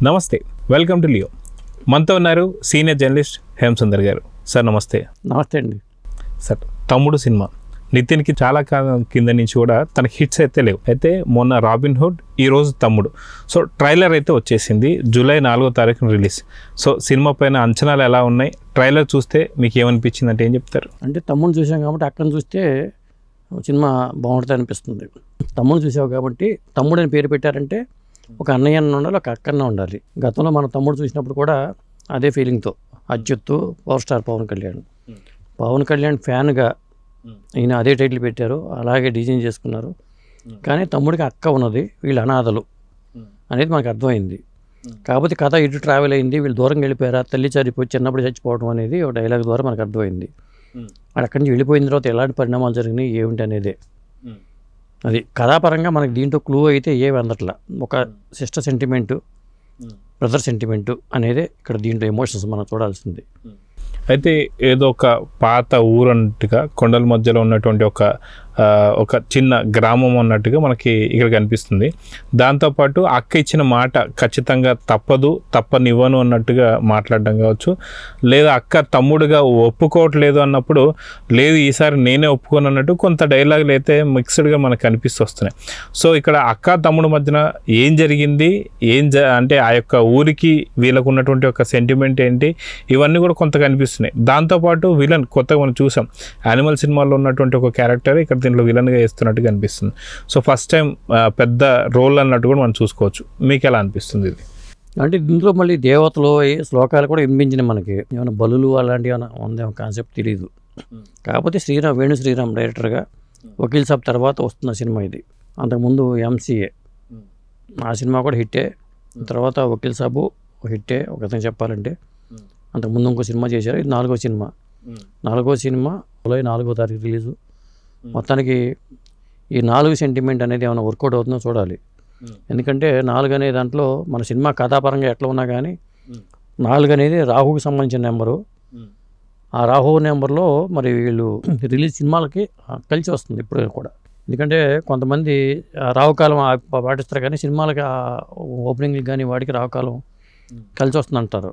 నమస్తే, welcome to Leo. మనతో ఉన్నారు సీనియర్ జర్నలిస్ట్ హేమసుందర్ గారు. సార్ నమస్తే. నమస్తే అండి. సార్, తమ్ముడు సినిమా నితిన్కి చాలా కాలం కింద నుంచి కూడా తనకి హిట్స్ అయితే లేవు. అయితే మొన్న రాబిన్హుడ్, ఈరోజు తమ్ముడు. సో ట్రైలర్ అయితే వచ్చేసింది, జూలై 4వ తారీఖున రిలీజ్. సో సినిమా పైన అంచనాలు ఎలా ఉన్నాయి? ట్రైలర్ చూస్తే మీకు ఏమనిపించింది అంటే ఏం చెప్తారు? అంటే తమ్ముడు చూసాం కాబట్టి అక్కడిని చూస్తే సినిమా బాగుంటుంది అనిపిస్తుంది. తమ్ముడు చూసావు కాబట్టి తమ్ముడు అని పేరు పెట్టారంటే ఒక అన్నయ్య అన్న ఉండాలి, ఒక అక్కన్న ఉండాలి. గతంలో మన తమ్ముడు చూసినప్పుడు కూడా అదే ఫీలింగ్తో అచ్యుత్తు పవర్ స్టార్ పవన్ కళ్యాణ్ ఫ్యాన్గా ఈయన అదే టైటిల్ పెట్టారు, అలాగే డిజైన్ చేసుకున్నారు. కానీ తమ్ముడికి అక్క ఉన్నది, వీళ్ళు అనాథలు అనేది మనకు అర్థమైంది. కాకపోతే కథ ఇటు ట్రావెల్ అయింది, వీళ్ళు దూరంగా వెళ్ళిపోయారా, తల్లి చనిపోయి చిన్నప్పుడు చచ్చిపోవడం అనేది ఒక డైలాగ్ ద్వారా మనకు అర్థమైంది. అక్కడి నుంచి వెళ్ళిపోయిన తర్వాత ఎలాంటి పరిణామాలు జరిగినాయి ఏమిటి అనేదే అది కథాపరంగా మనకి దీంట్లో క్లూ అయితే ఏమి అందట్లా. ఒక సిస్టర్ సెంటిమెంటు, బ్రదర్ సెంటిమెంటు అనేదే ఇక్కడ దీంట్లో ఎమోషన్స్ మనం చూడాల్సింది. అయితే ఏదో ఒక పాత ఊరు అన్నట్టుగా, కొండల మధ్యలో ఉన్నటువంటి ఒక చిన్న గ్రామం అన్నట్టుగా మనకి ఇక్కడ కనిపిస్తుంది. దాంతోపాటు అక్క ఇచ్చిన మాట ఖచ్చితంగా తప్పనివ్వను అన్నట్టుగా మాట్లాడడం కావచ్చు, లేదా అక్క తమ్ముడుగా ఒప్పుకోవట్లేదు అన్నప్పుడు లేదు ఈసారి నేనే ఒప్పుకోను అన్నట్టు కొంత డైలాగులు అయితే మిక్స్డ్గా మనకు కనిపిస్తున్నాయి. సో ఇక్కడ అక్క తమ్ముడు మధ్యన ఏం జరిగింది, అంటే ఆ యొక్క ఊరికి వీళ్ళకు ఉన్నటువంటి ఒక సెంటిమెంట్ ఏంటి, ఇవన్నీ కూడా కొంత కనిపిస్తున్నాయి. దాంతోపాటు విలన్ కొత్తగా మనం చూసాం, యానిమల్ సినిమాలో ఉన్నటువంటి ఒక క్యారెక్టర్ ఇక్కడ దీంట్లో విలన్గా వేస్తున్నట్టుగా అనిపిస్తుంది. సో ఫస్ట్ టైం పెద్ద రోల్ అన్నట్టు కూడా మనం చూసుకోవచ్చు. మీకు ఎలా అనిపిస్తుంది ఇది? అంటే దీంట్లో మళ్ళీ దేవతలు శ్లోకాలు కూడా వినిపించినాయి మనకి. ఏమైనా బలులు అలాంటివి ఏమైనా ఉందేమో కాన్సెప్ట్ తెలియదు. కాకపోతే వేణు శ్రీరామ్ డైరెక్టర్గా వకీల్ సాబ్ తర్వాత వస్తున్న సినిమా ఇది. అంతకుముందు MCA ఆ సినిమా కూడా హిట్టే, తర్వాత వకీల్ సాబు హిట్టే ఒక విధంగా చెప్పాలంటే. అంతకుముందు ఇంకో సినిమా చేశారు, ఇది 4వ సినిమా జూలై 4వ తారీఖు రిలీజు. మొత్తానికి ఈ 4 సెంటిమెంట్ అనేది ఏమైనా వర్కౌట్ అవుతుందో చూడాలి. ఎందుకంటే 4 అనే దాంట్లో మన సినిమా కథాపరంగా ఎట్లా ఉన్నా కానీ 4 అనేది రాహుకి సంబంధించిన నెంబరు. ఆ రాహు నెంబర్లో మరి వీళ్ళు రిలీజ్ సినిమాలకి కలిసి వస్తుంది ఇప్పుడు కూడా. ఎందుకంటే కొంతమంది రాహుకాలం పాటిస్తారు కానీ సినిమాలకి ఓపెనింగ్కి కానీ వాడికి రాహుకాలం కలిసి వస్తుంది అంటారు.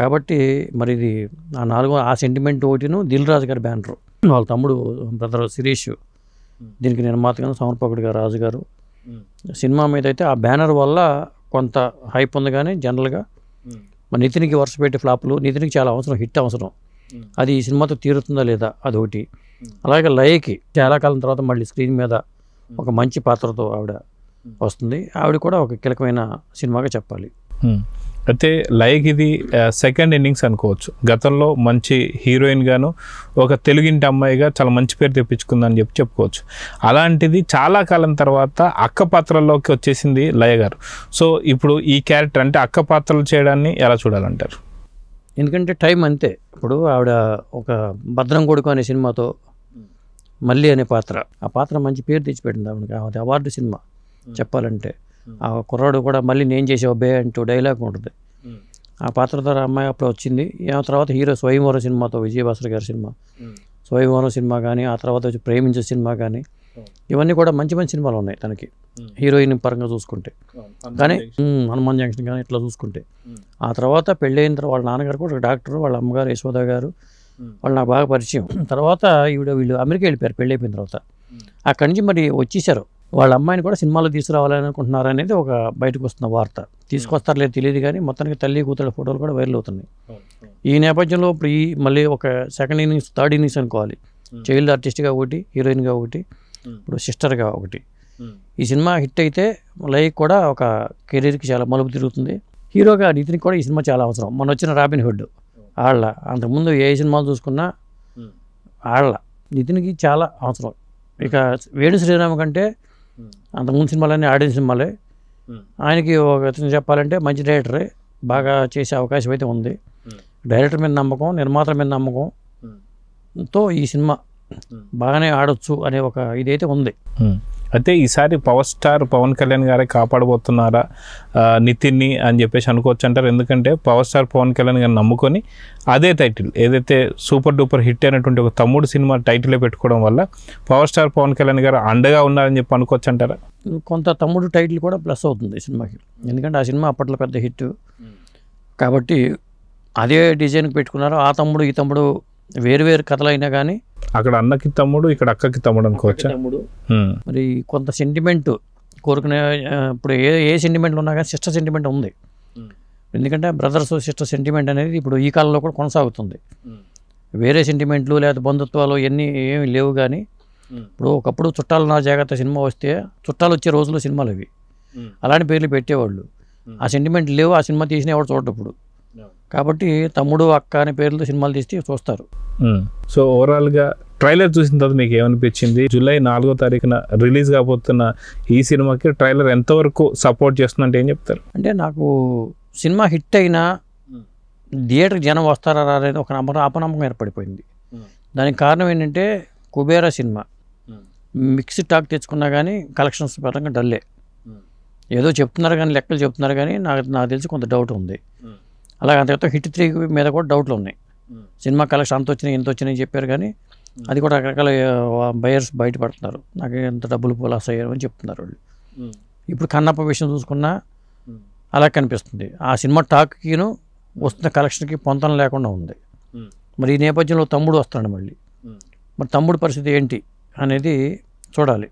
కాబట్టి మరి ఇది ఆ సెంటిమెంట్ ఒకటిను దిల్ రాజు గారి బ్యానరు, వాళ్ళ తమ్ముడు బ్రదర్ శిరీష్ దీనికి నిర్మాతగా సమర్పకుడిగా రాజు గారు. సినిమా మీద అయితే ఆ బ్యానర్ వల్ల కొంత హైప్ ఉంది. కానీ జనరల్గా మరి నితిన్కి వరుస పెట్టి ఫ్లాపులు, నితిన్కి చాలా అవసరం, హిట్ అవసరం. అది ఈ సినిమాతో తీరుతుందా లేదా అదొకటి. అలాగే లయకి చాలా కాలం తర్వాత మళ్ళీ స్క్రీన్ మీద ఒక మంచి పాత్రతో ఆవిడ వస్తుంది. ఆవిడ కూడా ఒక కీలకమైన సినిమాగా చెప్పాలి. అయితే లైక్ ఇది సెకండ్ ఇన్నింగ్స్ అనుకోవచ్చు. గతంలో మంచి హీరోయిన్ గాను, ఒక తెలుగింటి అమ్మాయిగా చాలా మంచి పేరు తెప్పించుకుందని చెప్పుకోవచ్చు. అలాంటిది చాలా కాలం తర్వాత అక్క పాత్రల్లోకి వచ్చేసింది లయ గారు. సో ఇప్పుడు ఈ క్యారెక్టర్ అంటే అక్క పాత్రలు చేయడాన్ని ఎలా చూడాలంటారు? ఎందుకంటే టైం అంతే. ఇప్పుడు ఆవిడ ఒక భద్రం కొడుకు అనే సినిమాతో మళ్ళీ అనే పాత్ర, ఆ పాత్ర మంచి పేరు తెచ్చిపెట్టింది ఆవిడకి. అది అవార్డు సినిమా చెప్పాలంటే. ఆ కుర్రాడు కూడా మళ్ళీ నేను చేసే బే అంటూ డైలాగ్ ఉంటుంది. ఆ పాత్ర ద్వారా అమ్మాయి అప్పుడు వచ్చింది. ఆ తర్వాత హీరో స్వయంవరం సినిమాతో, విజయభాస్కర్ గారి సినిమా స్వయంవరం సినిమా కానీ, ఆ తర్వాత వచ్చి ప్రేమించే సినిమా కానీ, ఇవన్నీ కూడా మంచి మంచి సినిమాలు ఉన్నాయి తనకి హీరోయిన్ పరంగా చూసుకుంటే. కానీ హనుమాన్ జంక్షన్ కానీ ఇట్లా చూసుకుంటే, ఆ తర్వాత పెళ్ళైన తర్వాత వాళ్ళ నాన్నగారు కూడా డాక్టర్, వాళ్ళ అమ్మగారు యశోద గారు, వాళ్ళు నాకు బాగా పరిచయం. తర్వాత వీళ్ళు అమెరికా వెళ్ళిపోయారు పెళ్ళి అయిపోయిన తర్వాత. అక్కడి నుంచి మరి వచ్చేసారు. వాళ్ళ అమ్మాయిని కూడా సినిమాలో తీసుకురావాలని అనుకుంటున్నారు అనేది ఒక బయటకు వస్తున్న వార్త. తీసుకొస్తారు లేదు తెలియదు కానీ మొత్తానికి తల్లి కూతుళ్ళ ఫోటోలు కూడా వైరల్ అవుతున్నాయి. ఈ నేపథ్యంలో ఇప్పుడు మళ్ళీ ఒక సెకండ్ ఇన్నింగ్స్, థర్డ్ ఇన్నింగ్స్ అనుకోవాలి. చైల్డ్ ఆర్టిస్ట్గా ఒకటి, హీరోయిన్గా ఒకటి, ఇప్పుడు సిస్టర్గా ఒకటి. ఈ సినిమా హిట్ అయితే లైక్ కూడా ఒక కెరీర్కి చాలా మలుపు తిరుగుతుంది. హీరోగా నితిన్కి కూడా ఈ సినిమా చాలా అవసరం. మొన్న వచ్చిన రాబిన్హుడ్ ఆళ్ళ, అంతకుముందు ఏ సినిమాలు చూసుకున్నా ఆళ్ళ నితిన్కి చాలా అవసరం. ఇక వేణు శ్రీరామ్ కంటే అంతకుముందు సినిమాలన్నీ ఆడిన సినిమాలే. ఆయనకి ఒక చెప్పాలంటే మంచి డైరెక్టరే, బాగా చేసే అవకాశం అయితే ఉంది. డైరెక్టర్ మీద నమ్మకం, నిర్మాతల మీద నమ్మకంతో ఈ సినిమా బాగానే ఆడొచ్చు అనే ఒక ఇదైతే ఉంది. అయితే ఈసారి పవర్ స్టార్ పవన్ కళ్యాణ్ గారే కాపాడబోతున్నారా నితిన్ని అని చెప్పేసి అనుకోవచ్చు అంటారు. ఎందుకంటే పవర్ స్టార్ పవన్ కళ్యాణ్ గారిని నమ్ముకొని అదే టైటిల్ ఏదైతే సూపర్ డూపర్ హిట్ అయినటువంటి ఒక తమ్ముడు సినిమా టైటిలే పెట్టుకోవడం వల్ల పవర్ స్టార్ పవన్ కళ్యాణ్ గారు అండగా ఉన్నారని చెప్పి అనుకోవచ్చు అంటారా? కొంత తమ్ముడు టైటిల్ కూడా ప్లస్ అవుతుంది సినిమాకి, ఎందుకంటే ఆ సినిమా అప్పట్లో పెద్ద హిట్ కాబట్టి అదే డిజైన్కి పెట్టుకున్నారు. ఆ తమ్ముడు ఈ తమ్ముడు వేరు కథలు అయినా కానీ అక్కడ అన్నకి తమ్ముడు ఇక్కడ అక్కకి తమ్ముడు అనుకోవచ్చా? మరి కొంత సెంటిమెంట్ కోరుకునే ఇప్పుడు ఏ సెంటిమెంట్లు ఉన్నా కానీ సిస్టర్ సెంటిమెంట్ ఉంది. ఎందుకంటే బ్రదర్స్ సిస్టర్ సెంటిమెంట్ అనేది ఇప్పుడు ఈ కాలంలో కూడా కొనసాగుతుంది. వేరే సెంటిమెంట్లు లేదా బంధుత్వాలు ఇవన్నీ ఏమి లేవు. కానీ ఇప్పుడు ఒకప్పుడు చుట్టాలు నా జాగ్రత్త సినిమా వస్తే చుట్టాలు వచ్చే రోజుల్లో సినిమాలు అవి అలాంటి పేర్లు పెట్టేవాళ్ళు. ఆ సెంటిమెంట్ లేవు, ఆ సినిమా తీసిన ఎవరు చూడటం ఇప్పుడు. కాబట్టి తమ్ముడు అక్క అనే పేర్లతో సినిమాలు తీస్తే చూస్తారు. సో ఓవరాల్గా ట్రైలర్ చూసిన తర్వాత మీకు ఏమనిపించింది? జూలై 4వ తారీఖున రిలీజ్ కాబోతున్న ఈ సినిమాకి ట్రైలర్ ఎంతవరకు సపోర్ట్ చేస్తుందంటే ఏం చెప్తారు? అంటే నాకు సినిమా హిట్ అయినా థియేటర్కి జనం వస్తారా అనేది ఒక అపనమ్మకం ఏర్పడిపోయింది. దానికి కారణం ఏంటంటే కుబేరా సినిమా మిక్స్డ్ టాక్ తెచ్చుకున్నా కానీ కలెక్షన్స్ పరంగా డల్లే. ఏదో చెప్తున్నారు కానీ లెక్కలు చెప్తున్నారు కానీ నాకు తెలిసి కొంత డౌట్ ఉంది. అలాగే అంతతో హిట్ 3 మీద కూడా డౌట్లు ఉన్నాయి. సినిమా కలెక్షన్ అంత వచ్చినాయి ఇంత వచ్చినాయి చెప్పారు కానీ అది కూడా రకరకాల బయర్స్ బయటపడుతున్నారు. నాకు ఎంత డబ్బులు లాస్ అయ్యారు అని చెప్తున్నారు వాళ్ళు. ఇప్పుడు కన్నప్ప విషయం చూసుకున్నా అలా కనిపిస్తుంది. ఆ సినిమా టాక్కిను వస్తున్న కలెక్షన్కి పొంతం లేకుండా ఉంది. మరి ఈ నేపథ్యంలో తమ్ముడు వస్తాడు మళ్ళీ. మరి తమ్ముడు పరిస్థితి ఏంటి అనేది చూడాలి.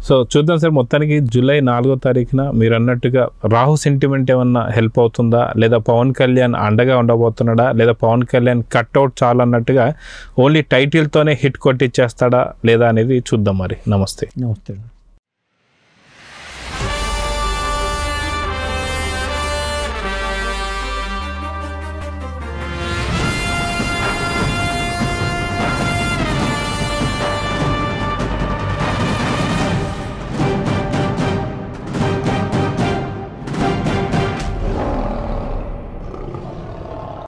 సో చూద్దాం సార్. మొత్తానికి జూలై 4వ తారీఖున మీరు అన్నట్టుగా రాహు సెంటిమెంట్ ఏమన్నా హెల్ప్ అవుతుందా, లేదా పవన్ కళ్యాణ్ అండగా ఉండబోతున్నాడా, లేదా పవన్ కళ్యాణ్ కట్అవుట్ చాలు అన్నట్టుగా ఓన్లీ టైటిల్తోనే హిట్ కొట్టిచ్చేస్తాడా లేదా అనేది చూద్దాం. మరి నమస్తే. నమస్తే.